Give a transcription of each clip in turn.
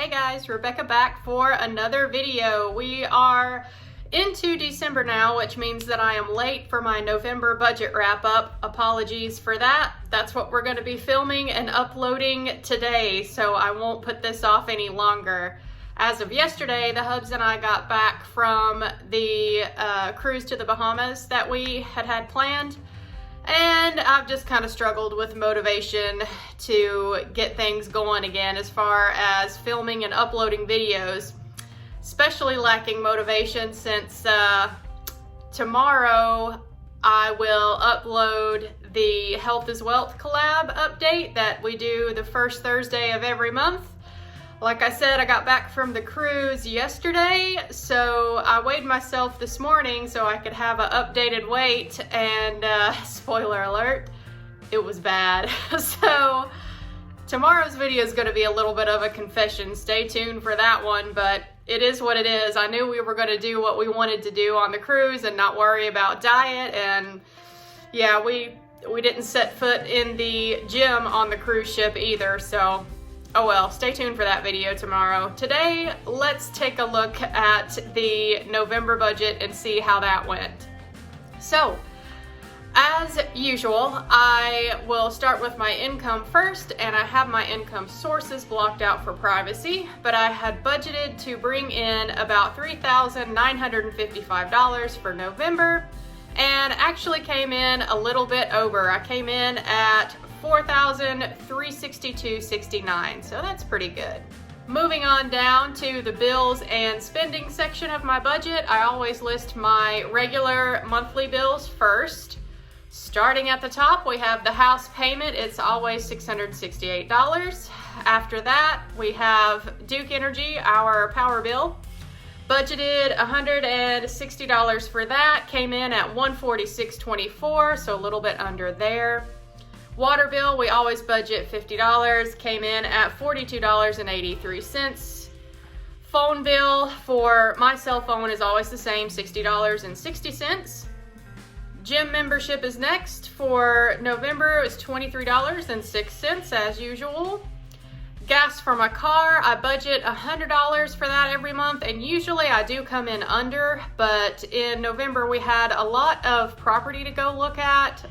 Hey guys, Rebecca back for another video. We are into December now, which means that I am late for my November budget wrap up. Apologies for that. That's what we're going to be filming and uploading today, so I won't put this off any longer. As of yesterday, the hubs and I got back from the cruise to the Bahamas that we had planned. And I've just kind of struggled with motivation to get things going again as far as filming and uploading videos. Especially lacking motivation since tomorrow I will upload the Health is Wealth collab update that we do the first Thursday of every month. Like I said, I got back from the cruise yesterday, so I weighed myself this morning so I could have an updated weight, and spoiler alert, it was bad. So tomorrow's video is going to be a little bit of a confession. Stay tuned for that one, but it is what it is. I knew we were going to do what we wanted to do on the cruise and not worry about diet, and yeah, we didn't set foot in the gym on the cruise ship either, so oh well, stay tuned for that video tomorrow. Today, let's take a look at the November budget and see how that went. So, as usual, I will start with my income first, and I have my income sources blocked out for privacy, but I had budgeted to bring in about $3,955 for November, and actually came in a little bit over. I came in at $4,362.69, so that's pretty good. Moving on down to the bills and spending section of my budget, I always list my regular monthly bills first. Starting at the top, we have the house payment. It's always $668. After that, we have Duke Energy, our power bill. Budgeted $160 for that, came in at $146.24, so a little bit under there. Water bill, we always budget $50, came in at $42.83. Phone bill for my cell phone is always the same, $60.60. Gym membership is next. For November, it was $23.06 as usual. Gas for my car, I budget $100 for that every month, and usually I do come in under, but in November we had a lot of property to go look at.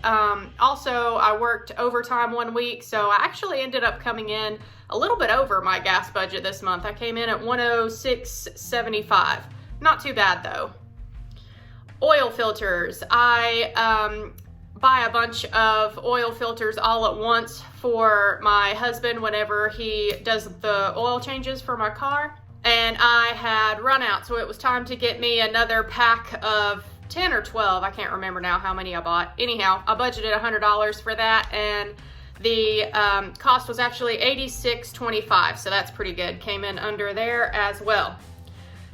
Also, I worked overtime one week, so I actually ended up coming in a little bit over my gas budget this month. I came in at $106.75. Not too bad though. Oil filters, I buy a bunch of oil filters all at once for my husband whenever he does the oil changes for my car. And I had run out, so it was time to get me another pack of 10 or 12. I can't remember now how many I bought. Anyhow, I budgeted $100 for that, and the cost was actually $86.25, so that's pretty good. Came in under there as well.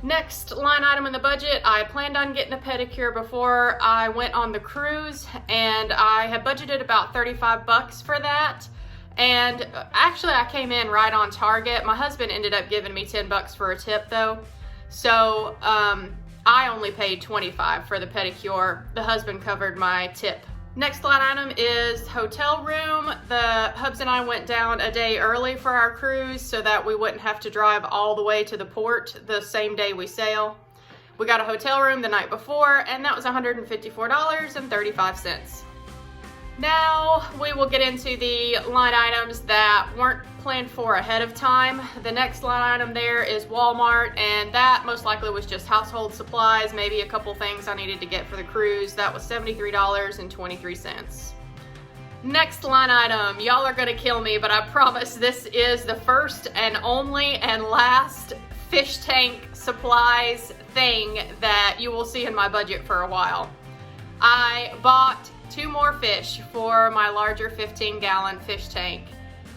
Next line item in the budget, I planned on getting a pedicure before I went on the cruise, and I had budgeted about $35 for that. And actually I came in right on target. My husband ended up giving me $10 for a tip though. So I only paid $25 for the pedicure. The husband covered my tip. Next line item is hotel room. The hubs and I went down a day early for our cruise so that we wouldn't have to drive all the way to the port the same day we sail. We got a hotel room the night before, and that was $154.35. Now we will get into the line items that weren't planned for ahead of time. The next line item there is Walmart, and that most likely was just household supplies, maybe a couple things I needed to get for the cruise. That was $73.23. Next line item, y'all are gonna kill me, but I promise this is the first and only and last fish tank supplies thing that you will see in my budget for a while. I bought 2 more fish for my larger 15-gallon fish tank.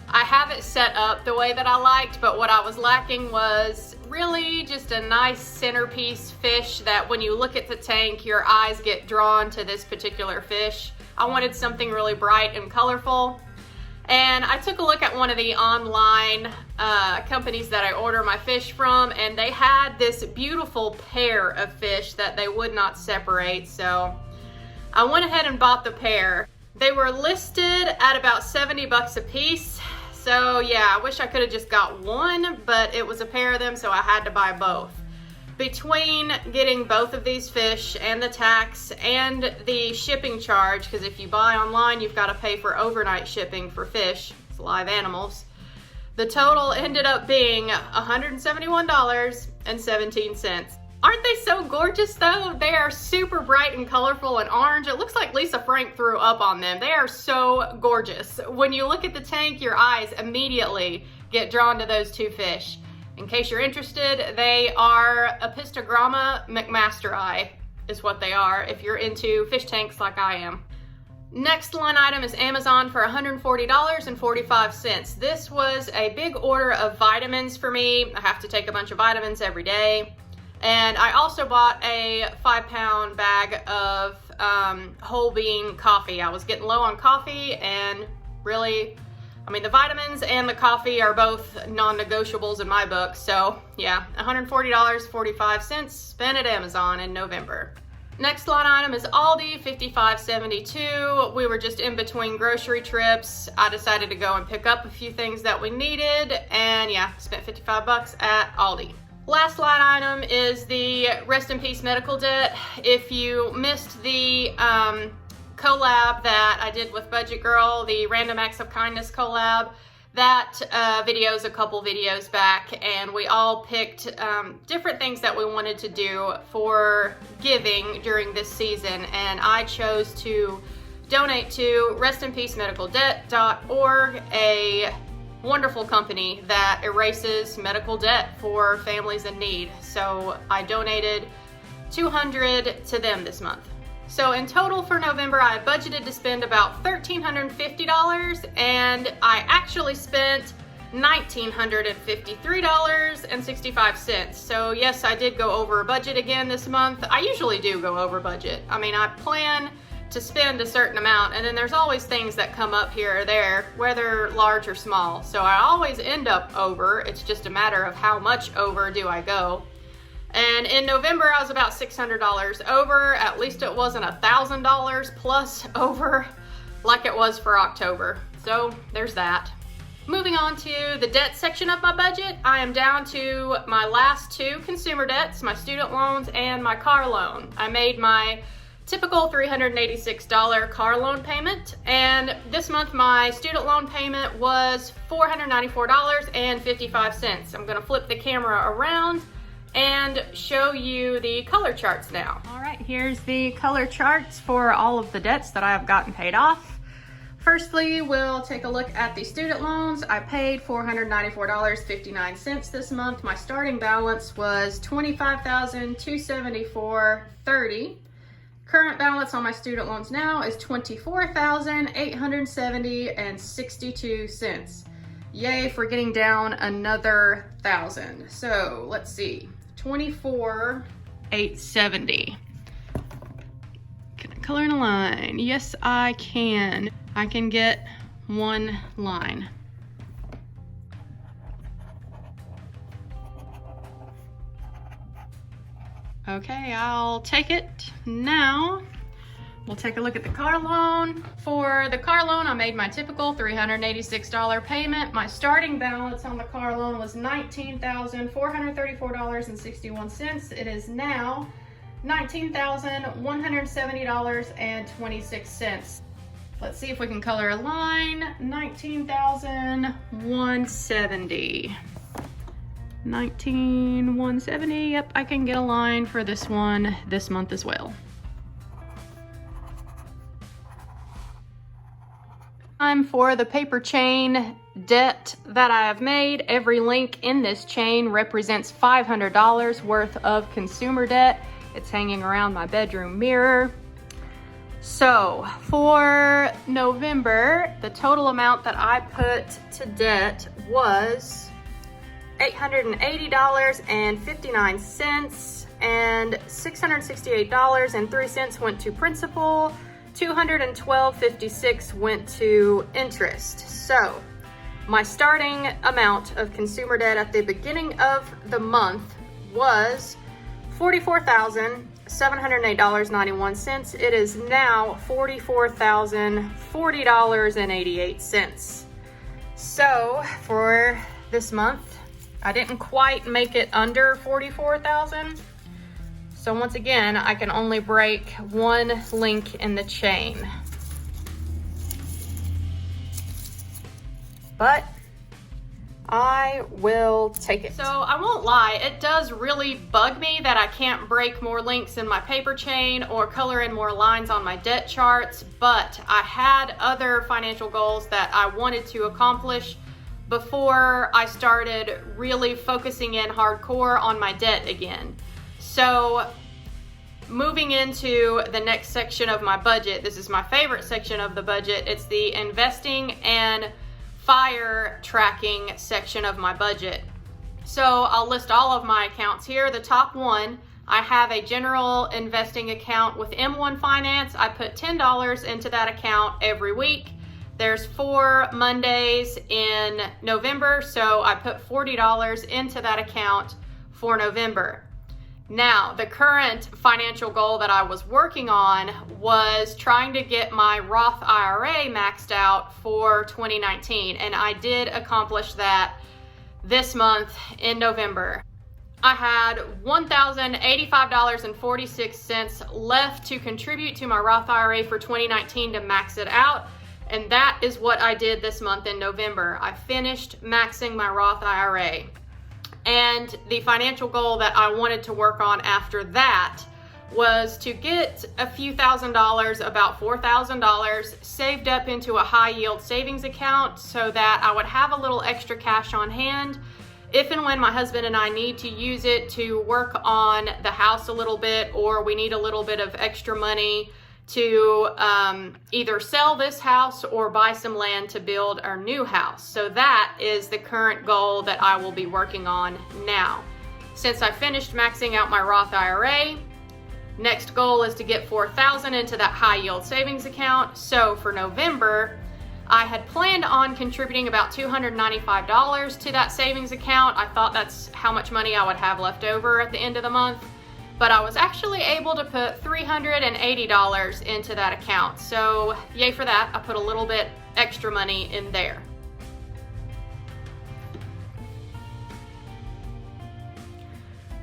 I have it set up the way that I liked, but what I was lacking was really just a nice centerpiece fish that when you look at the tank, your eyes get drawn to this particular fish. I wanted something really bright and colorful. And I took a look at one of the online companies that I order my fish from, and they had this beautiful pair of fish that they would not separate, so I went ahead and bought the pair. They were listed at about $70 a piece, So yeah, I wish I could have just got one, but it was a pair of them, so I had to buy both. Between getting both of these fish and the tax and the shipping charge, because if you buy online, you've got to pay for overnight shipping for fish, it's live animals, the total ended up being $171.17. Aren't they so gorgeous though? They are super bright and colorful and orange. It looks like Lisa Frank threw up on them. They are so gorgeous. When you look at the tank, your eyes immediately get drawn to those two fish. In case you're interested, they are Apistogramma McMasteri is what they are if you're into fish tanks like I am. Next line item is Amazon for $140.45. This was a big order of vitamins for me. I have to take a bunch of vitamins every day. And I also bought a 5-pound bag of whole bean coffee. I was getting low on coffee, and really, I mean, the vitamins and the coffee are both non-negotiables in my book. So yeah, $140.45 spent at Amazon in November. Next line item is Aldi, $55.72. We were just in between grocery trips. I decided to go and pick up a few things that we needed, and yeah, spent 55 bucks at Aldi. Last line item is the Rest in Peace medical debt. If you missed the collab that I did with Budget Girl, the Random Acts of Kindness collab, that video is a couple videos back, and we all picked different things that we wanted to do for giving during this season, and I chose to donate to restinpeacemedicaldebt.org, a wonderful company that erases medical debt for families in need. So I donated $200 to them this month. So in total for November, I budgeted to spend about $1,350, and I actually spent $1,953.65. So yes, I did go over budget again this month. I usually do go over budget. I mean, I plan to spend a certain amount, and then there's always things that come up here or there, whether large or small. So I always end up over. It's just a matter of how much over do I go. And in November, I was about $600 over. At least it wasn't $1,000 plus over like it was for October. So there's that. Moving on to the debt section of my budget, I am down to my last two consumer debts, my student loans and my car loan. I made my typical $386 car loan payment, and this month my student loan payment was $494.55. I'm gonna flip the camera around and show you the color charts now. All right, here's the color charts for all of the debts that I have gotten paid off. Firstly, we'll take a look at the student loans. I paid $494.59 this month. My starting balance was $25,274.30. Current balance on my student loans now is $24,870.62. Yay for getting down another $1,000. So let's see, $24,870. Can I color in a line? Yes, I can. I can get one line. Okay, I'll take it. Now, we'll take a look at the car loan. For the car loan, I made my typical $386 payment. My starting balance on the car loan was $19,434.61. It is now $19,170.26. Let's see if we can color a line. $19,170. $19,170. Yep, I can get a line for this one this month as well. Time for the paper chain debt that I have made. Every link in this chain represents $500 worth of consumer debt. It's hanging around my bedroom mirror. So for November, the total amount that I put to debt was $880.59, and $668.03 went to principal, $212.56 went to interest. So my starting amount of consumer debt at the beginning of the month was $44,708.91. It is now $44,040.88. So for this month, I didn't quite make it under 44,000. So once again, I can only break one link in the chain. But I will take it. So I won't lie, it does really bug me that I can't break more links in my paper chain or color in more lines on my debt charts, but I had other financial goals that I wanted to accomplish before I started really focusing in hardcore on my debt again. So moving into the next section of my budget, this is my favorite section of the budget. It's the investing and fire tracking section of my budget. So I'll list all of my accounts here. The top one, I have a general investing account with M1 Finance. I put $10 into that account every week. There's 4 Mondays in November, so I put $40 into that account for November. Now, the current financial goal that I was working on was trying to get my Roth IRA maxed out for 2019, and I did accomplish that this month in November. I had $1,085.46 left to contribute to my Roth IRA for 2019 to max it out, and that is what I did this month in November. I finished maxing my Roth IRA. And the financial goal that I wanted to work on after that was to get a few $1,000s, about $4,000, saved up into a high yield savings account so that I would have a little extra cash on hand if and when my husband and I need to use it to work on the house a little bit, or we need a little bit of extra money to either sell this house or buy some land to build our new house. So that is the current goal that I will be working on now. Since I finished maxing out my Roth IRA, next goal is to get $4,000 into that high yield savings account. So for November, I had planned on contributing about $295 to that savings account. I thought that's how much money I would have left over at the end of the month. But I was actually able to put $380 into that account. So yay for that. I put a little bit extra money in there.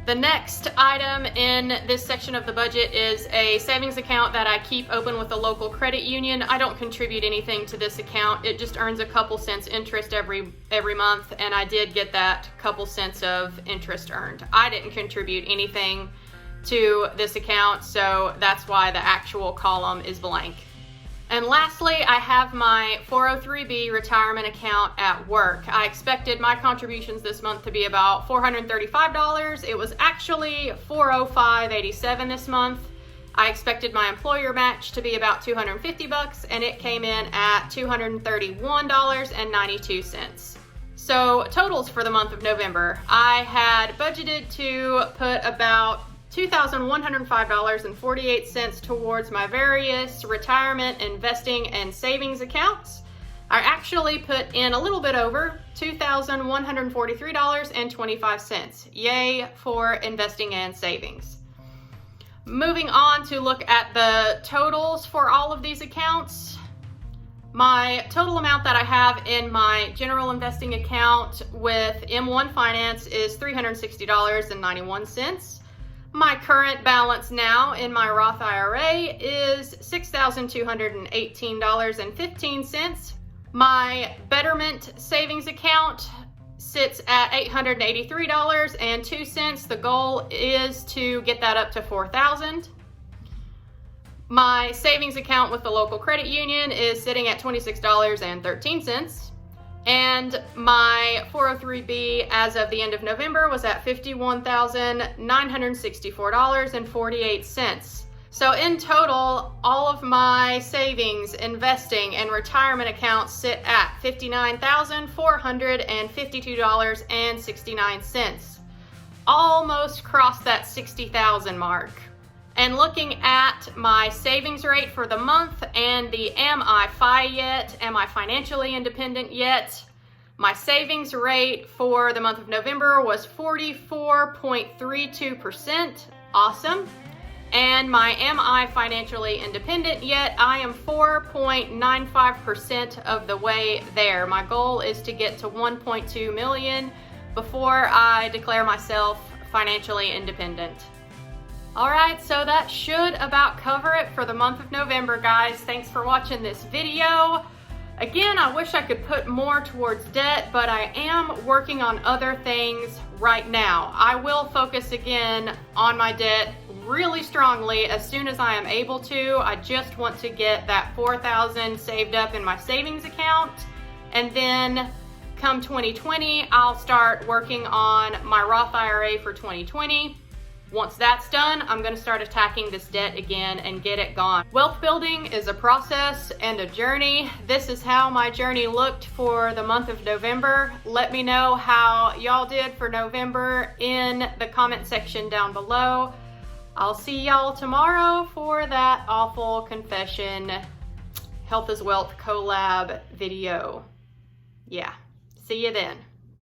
The next item in this section of the budget is a savings account that I keep open with a local credit union. I don't contribute anything to this account. It just earns a couple cents interest every month, and I did get that couple cents of interest earned. I didn't contribute anything to this account, so that's why the actual column is blank. And lastly, I have my 403B retirement account at work. I expected my contributions this month to be about $435. It was actually $405.87 this month. I expected my employer match to be about $250, and it came in at $231.92. So totals for the month of November, I had budgeted to put about $2,105.48 towards my various retirement, investing, and savings accounts. I actually put in a little bit over $2,143.25. Yay for investing and savings. Moving on to look at the totals for all of these accounts. My total amount that I have in my general investing account with M1 Finance is $360.91. My current balance now in my Roth IRA is $6,218.15. My Betterment savings account sits at $883.02. The goal is to get that up to $4,000. My savings account with the local credit union is sitting at $26.13. And my 403B as of the end of November was at $51,964.48. So in total, all of my savings, investing, and retirement accounts sit at $59,452.69. Almost crossed that $60,000 mark. And looking at my savings rate for the month and the am I financially independent yet? My savings rate for the month of November was 44.32%. Awesome. And my am I financially independent yet? I am 4.95% of the way there. My goal is to get to 1.2 million before I declare myself financially independent. All right, so that should about cover it for the month of November, guys. Thanks for watching this video. Again, I wish I could put more towards debt, but I am working on other things right now. I will focus again on my debt really strongly as soon as I am able to. I just want to get that $4,000 saved up in my savings account, and then come 2020, I'll start working on my Roth IRA for 2020. Once that's done, I'm gonna start attacking this debt again and get it gone. Wealth building is a process and a journey. This is how my journey looked for the month of November. Let me know how y'all did for November in the comment section down below. I'll see y'all tomorrow for that awful confession Health is Wealth collab video. Yeah, see you then.